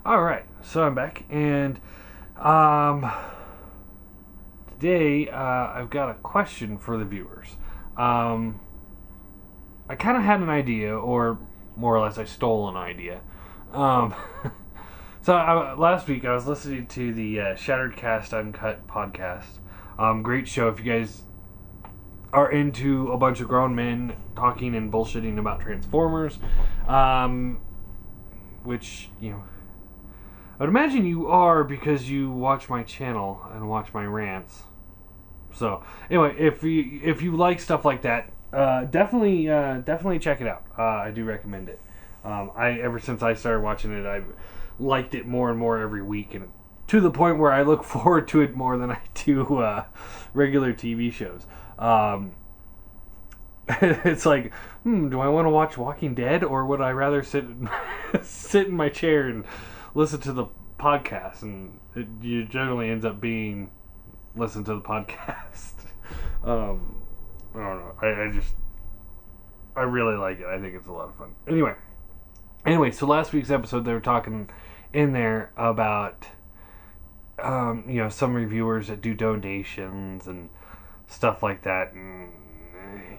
All right, so I'm back, and um, today I've got a question for the viewers. Um, I kind of had an idea, or more or less, I stole an idea. Um, last week I was listening to the Shattered Cast Uncut podcast. Great show if you guys are into a bunch of grown men talking and bullshitting about Transformers, which I would imagine you are because you watch my channel and watch my rants. So anyway, if you like stuff like that, definitely check it out. I do recommend it. I ever since I started watching it, I've liked it more and more every week, and to the point where I look forward to it more than I do regular TV shows. It's like, do I want to watch Walking Dead, or would I rather sit in my chair and listen to the podcast? And it generally ends up being listen to the podcast. um, I don't know. I really like it. I think it's a lot of fun. Anyway, so last week's episode they were talking in there about some reviewers that do donations and stuff like that, and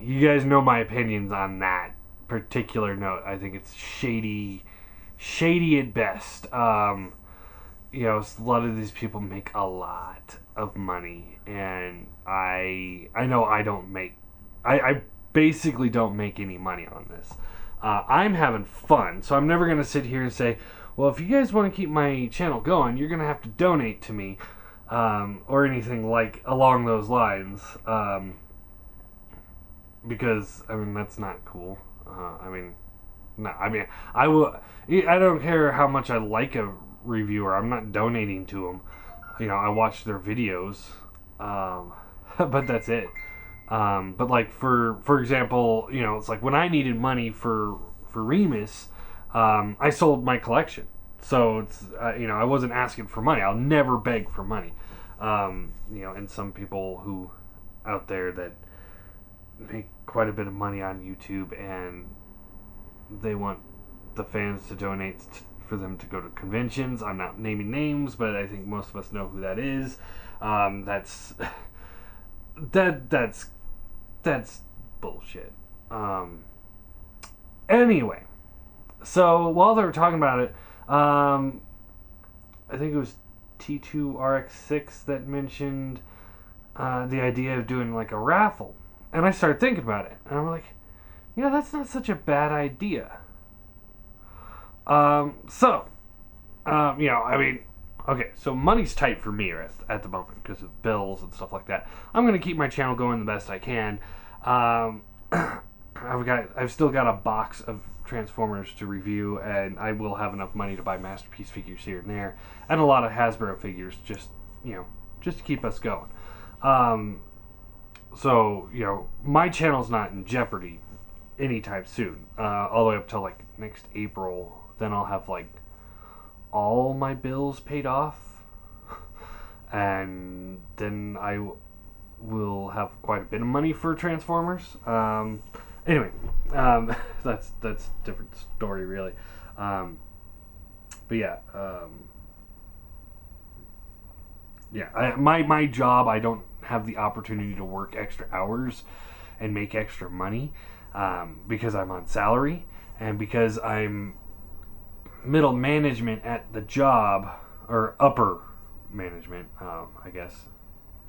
you guys know my opinions on that particular note. I think it's shady at best. A lot of these people make a lot of money, and I know I don't make. I basically don't make any money on this. I'm having fun, so I'm never gonna sit here and say, well, if you guys want to keep my channel going, you're gonna have to donate to me, or anything like along those lines. Because that's not cool. No, I will. I don't care how much I like a reviewer. I'm not donating to them. I watch their videos, but that's it. But like for example, it's like when I needed money for Remus, I sold my collection. So it's I wasn't asking for money. I'll never beg for money. And some people who out there that make quite a bit of money on YouTube, and they want the fans to donate for them to go to conventions. I'm not naming names, but I think most of us know who that is. That's bullshit. Anyway, so while they were talking about it, I think it was T2RX6 that mentioned the idea of doing like a raffle. And I started thinking about it, and I'm like, that's not such a bad idea. Okay, so money's tight for me at the moment because of bills and stuff like that. I'm gonna keep my channel going the best I can. I've still got a box of Transformers to review, and I will have enough money to buy Masterpiece figures here and there, and a lot of Hasbro figures, just to keep us going. So, my channel's not in jeopardy anytime soon. All the way up till like next April. Then I'll have like all my bills paid off. And then I will have quite a bit of money for Transformers. Anyway, that's a different story, really. But yeah, my job, I don't have the opportunity to work extra hours and make extra money, because I'm on salary, and because I'm middle management at the job, or upper management, I guess,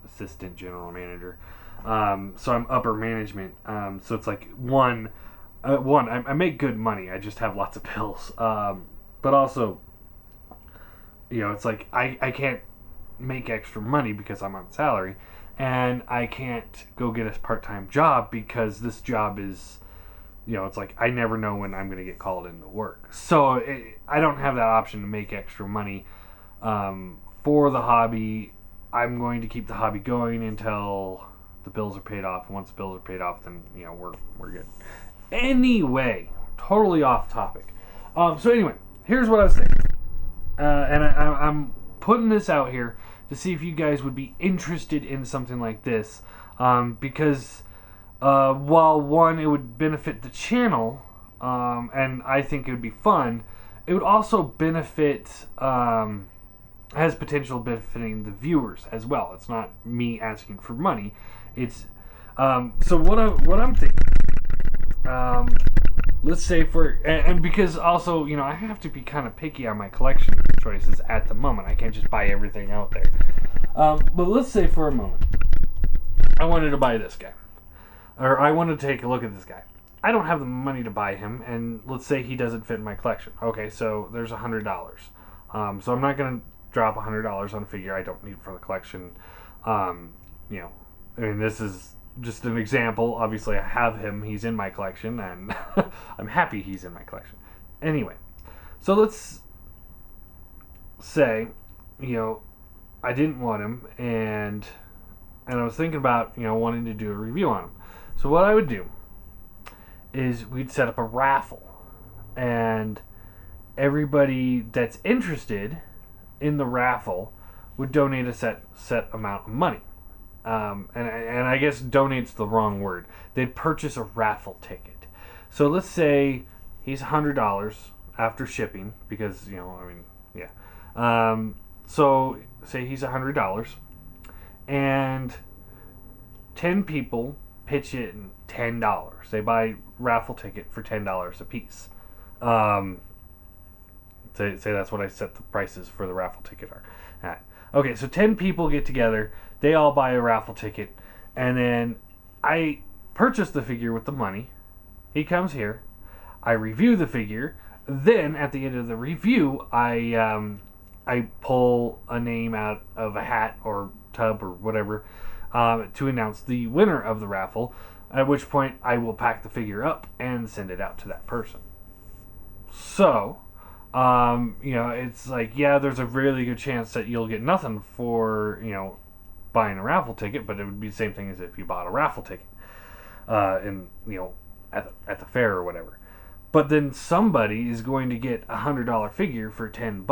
assistant general manager. So I'm upper management. So it's like I make good money. I just have lots of bills. But also, it's like I can't make extra money because I'm on salary, and I can't go get a part-time job because this job is, it's like I never know when I'm going to get called into work. So I don't have that option to make extra money for the hobby. I'm going to keep the hobby going until the bills are paid off. Once the bills are paid off, then we're good. Anyway, totally off topic. So anyway, here's what I was saying, and I'm putting this out here to see if you guys would be interested in something like this, because while one, it would benefit the channel, and I think it would be fun, it would also benefit, has potential benefiting the viewers as well. It's not me asking for money. It's so what I'm thinking. Let's say and because also, I have to be kind of picky on my collection choices at the moment. I can't just buy everything out there. But let's say for a moment, I wanted to buy this guy, or I wanted to take a look at this guy. I don't have the money to buy him, and let's say he doesn't fit in my collection. Okay, so there's $100. So I'm not going to drop $100 on a figure I don't need for the collection. I mean, this is just an example. Obviously, I have him. He's in my collection, and I'm happy he's in my collection. Anyway, so let's say, I didn't want him, and I was thinking about, wanting to do a review on him. So what I would do is we'd set up a raffle, and everybody that's interested in the raffle would donate a set amount of money. And I guess donate's the wrong word. They'd purchase a raffle ticket. So let's say he's $100 after shipping, because so say he's $100, and 10 people pitch in $10. They buy raffle ticket for $10 a piece. Say that's what I set the prices for the raffle ticket are at. Okay, so 10 people get together. They all buy a raffle ticket, and then I purchase the figure with the money. He comes here. I review the figure. Then at the end of the review, I pull a name out of a hat or tub or whatever to announce the winner of the raffle, at which point I will pack the figure up and send it out to that person. So, it's like, yeah, there's a really good chance that you'll get nothing for, buying a raffle ticket, but it would be the same thing as if you bought a raffle ticket at the fair or whatever. But then somebody is going to get a $100 figure for $10.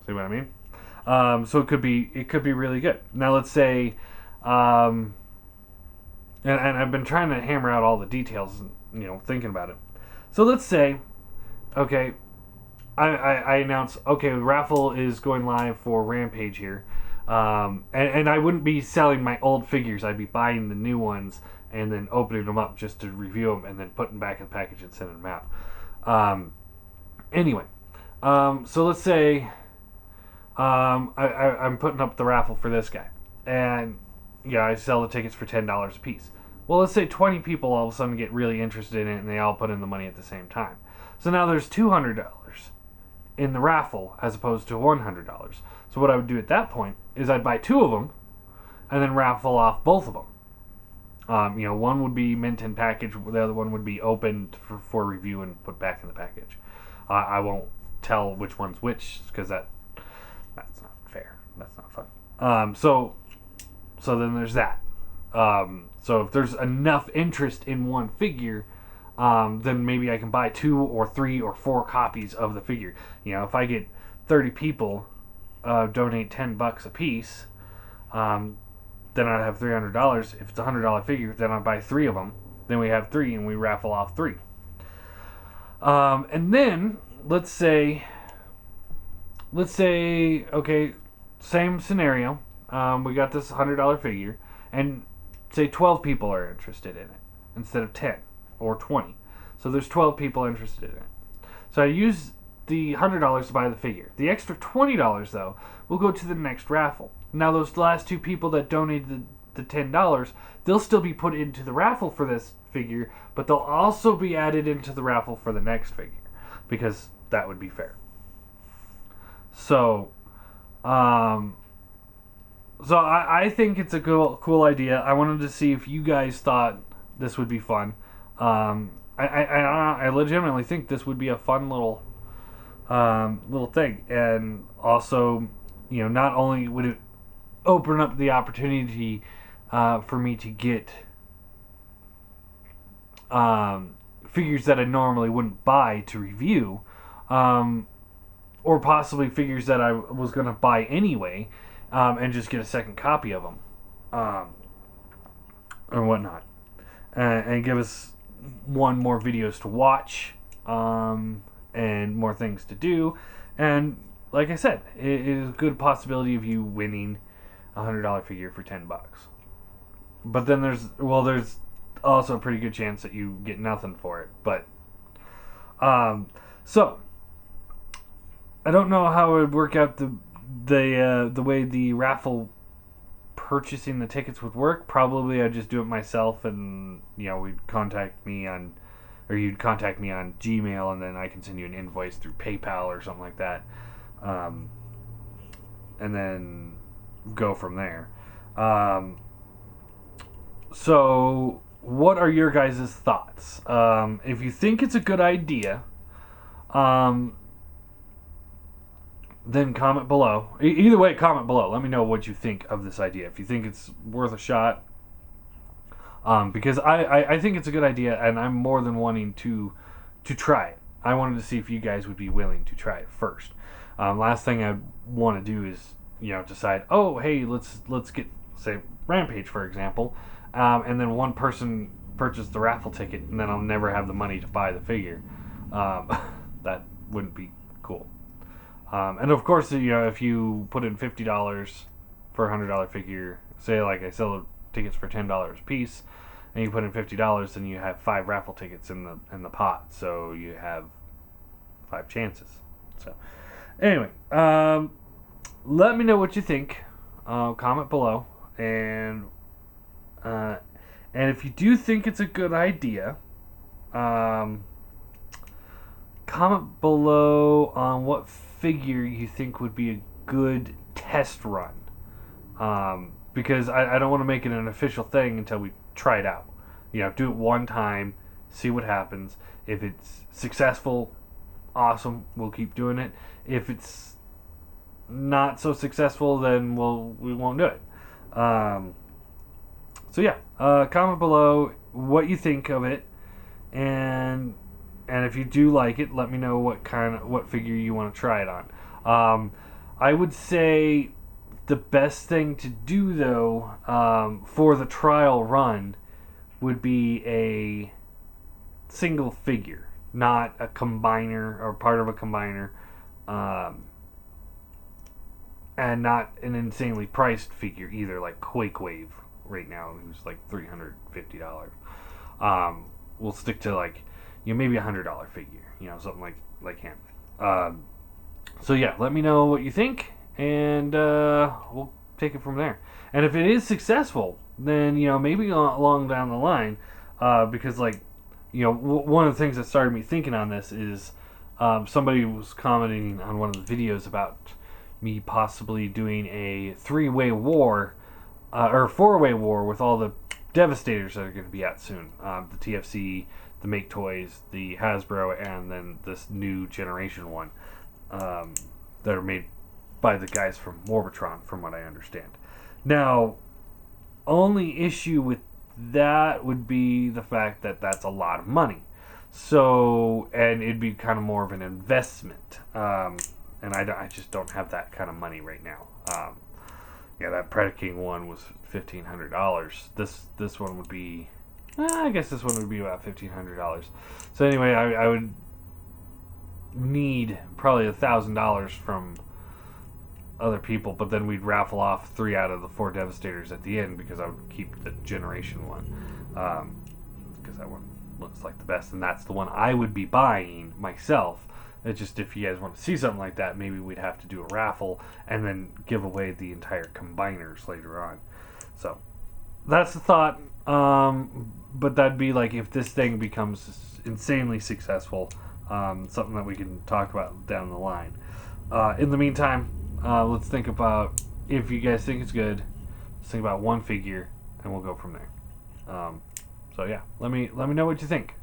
See what I mean? So it could be really good. Now let's say, and I've been trying to hammer out all the details, thinking about it. So let's say, okay, I announce, okay, the raffle is going live for Rampage here, and I wouldn't be selling my old figures. I'd be buying the new ones and then opening them up just to review them, and then putting them back in the package and sending them out. Anyway, so let's say I'm putting up the raffle for this guy, and I sell the tickets for $10 a piece. Well, let's say 20 people all of a sudden get really interested in it, and they all put in the money at the same time. So now there's $200 in the raffle as opposed to $100. So what I would do at that point is I'd buy 2 of them and then raffle off both of them. One would be mint in package, the other one would be opened for review and put back in the package. I won't tell which one's which, because that's not fair. That's not fun. So then there's that. So if there's enough interest in one figure, then maybe I can buy 2 or 3 or 4 copies of the figure. If I get 30 people donate $10 a piece, then I'd have $300. If it's a $100 figure, then I'd buy 3 of them. Then we have 3, and we raffle off 3. And then let's say, okay, same scenario. We got this $100 figure, and say 12 people are interested in it instead of 10 or 20. So there's 12 people interested in it. So I use the $100 to buy the figure. The extra $20, though, will go to the next raffle. Now, those last 2 people that donated the $10, they'll still be put into the raffle for this figure, but they'll also be added into the raffle for the next figure, because that would be fair. So, I think it's a cool idea. I wanted to see if you guys thought this would be fun. I legitimately think this would be a fun little thing, and also, not only would it open up the opportunity for me to get figures that I normally wouldn't buy to review, or possibly figures that I was going to buy anyway, and just get a second copy of them, or whatnot, and give us one, more videos to watch, and more things to do. And like I said, it is a good possibility of you winning $100 figure for $10. But then there's also a pretty good chance that you get nothing for it. But so I don't know how it would work out the way the raffle purchasing the tickets would work. Probably I'd just do it myself, and you'd contact me on Gmail, and then I can send you an invoice through PayPal or something like that, and then go from there. So what are your guys' thoughts? If you think it's a good idea, then comment below. Either way, comment below. Let me know what you think of this idea. If you think it's worth a shot. Because I think it's a good idea, and I'm more than wanting to try it. I wanted to see if you guys would be willing to try it first. Last thing I want to do is decide, oh hey, let's get, say, Rampage, for example, and then one person purchased the raffle ticket, and then I'll never have the money to buy the figure. That wouldn't be cool. And of course, if you put in $50 for a $100 figure, say like I sell tickets for $10 a piece, and you put in $50, then you have 5 raffle tickets in the pot, so you have 5 chances. So anyway, let me know what you think. Comment below, and if you do think it's a good idea, comment below on what figure you think would be a good test run. Because I don't want to make it an official thing until we try it out. Do it one time, see what happens. If it's successful, awesome, we'll keep doing it. If it's not so successful, then we won't do it. So yeah, comment below what you think of it, and if you do like it, let me know what figure you want to try it on. I would say the best thing to do, though, for the trial run would be a single figure, not a combiner or part of a combiner, and not an insanely priced figure either, like Quake Wave right now, who's like $350. We'll stick to maybe $100 figure, something like him. So yeah, let me know what you think, and we'll take it from there. And if it is successful, then maybe along down the line, because one of the things that started me thinking on this is somebody was commenting on one of the videos about me possibly doing a 3-way war or 4-way war with all the Devastators that are going to be out soon. The TFC, the Make Toys, the Hasbro, and then this new generation one that are made by the guys from Morbitron, from what I understand. Now, only issue with that would be the fact that that's a lot of money. So, and it'd be kind of more of an investment. And I just don't have that kind of money right now. That Predaking one was $1,500. This one would be, I guess this one would be about $1,500. So anyway, I would need probably $1,000 from other people, but then we'd raffle off 3 out of the 4 Devastators at the end, because I would keep the generation one, because that one looks like the best, and that's the one I would be buying myself. It's just, if you guys want to see something like that, maybe we'd have to do a raffle and then give away the entire combiners later on. So that's the thought. But that'd be if this thing becomes insanely successful, something that we can talk about down the line. In the meantime, let's think about, if you guys think it's good, let's think about one figure, and we'll go from there. So yeah, let me know what you think.